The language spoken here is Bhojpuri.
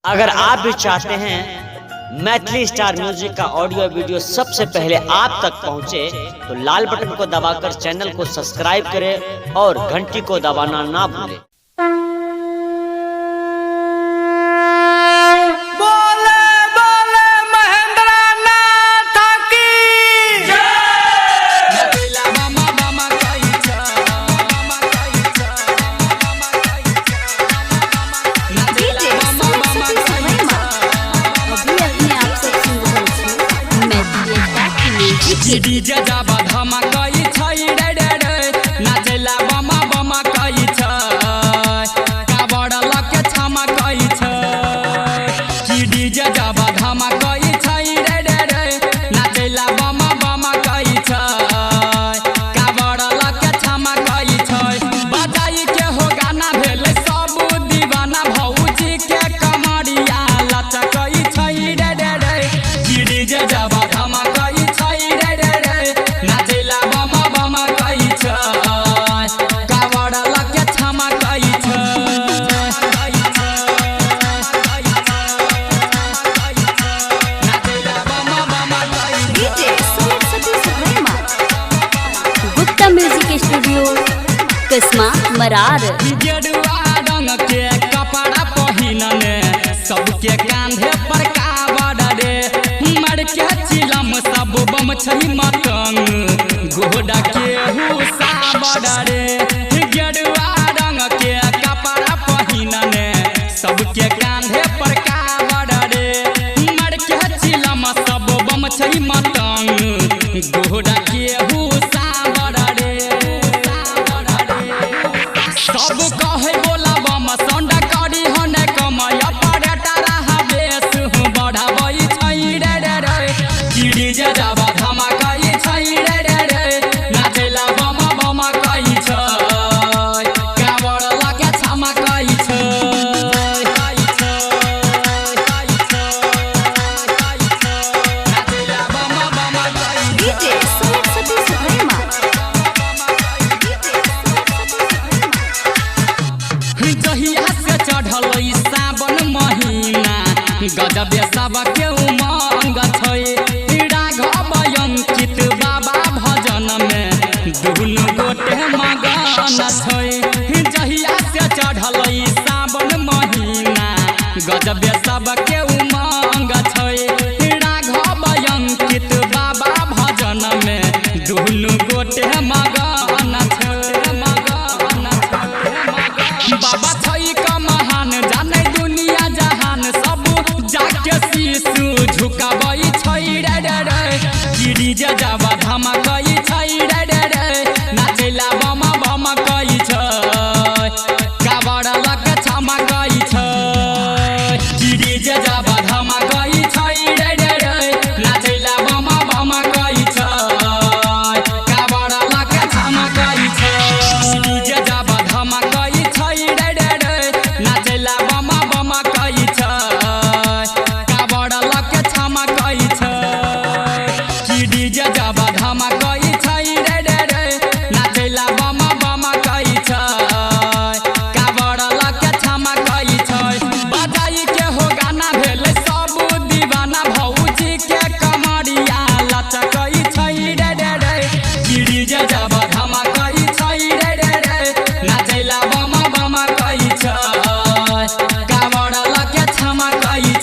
अगर आप भी चाहते हैं मैथिली स्टार म्यूजिक का ऑडियो वीडियो सबसे पहले आप तक पहुंचे तो लाल बटन को दबाकर चैनल को सब्सक्राइब करें और घंटी को दबाना ना भूलें। डीजे जाबा धमाकई छै रे रे रे नाचेला बमा बमा कई छै कावड़ लके छमकई छै डीजे जाबा धमाकई छै रे रे रे नाचेला बमा बमा कई छै कावड़ लके छमकई छै बजाई के हो गाना भेले सब दीवाना भौजी के कमरिया लचकई छै रे रे रे डीजे जाबा धमाकई छै नाचेला बमा बमा कई छै कावड़ लके छमकई छै नाचेला बमा बमा कई DJ Sumit Satish Verma Gupta music studio किस्मा मरार। गेरुआ रंग के कपड़ा पहिनने सबके कांधे पर कावड़ रे मर के चिलम सब बम छै मतंग घोड़ा के हुसावड़ रे गेरुआ रंग के कपड़ा पहिनने सबके कांधे पर कावड़ रे मर के चिलम सब बम छै मतंग घोड़ा के हुसावड़ रे सब कहे बोला बम संडा करी हने कमाय ऑपरेटर हबेस बढ़ाबै छै रे रे रे डीजे जाबा धमाकई छै रे रे रे नाचेला बम बम कई छै कावड़ लके छमकई छै नाचेला बम बम कई डीजे सुमित सतीश वर्मा जहिया से चढ़ल सावन महीना गजबे सबके उमंग छै राघव अंकित बाबा भजन में दुनू गोटे मगन छै जहिया से चढ़ल सावन महीना गजबे सबके उमंग छै राघव अंकित बाबा भजन में दुनू गोटे मगन छै बाबा छै का महान जाने दुनिया जहान सब जाके शीशु झुकाबै छै रे रे रे डीजे जाबा धमाकई छै रे रे रे नाचेला बम बम कई छै कावड़ लके छमकई छै डीजे जाबा धमाकई छै रे रे रे नाचेला बम बम कई छै कावड़ लके छमकई छै डीजे जाबा धमाकई रे रे रे नाचेला बमा बमा कई छै कावड़ लके छमकई छै डीजे जाबा धमाकई छै रे रे रे नाचेला बमा बमा कई छै कावड़ लके छमकई छै बजाई के हो गाना भेले सब दीवाना भौजी के कमरिया लचकई छै रे रे रे डीजे जाबा धमाकई छै रे रे रे नाचेला बमा बमा कई छै कावड़ लके छमकई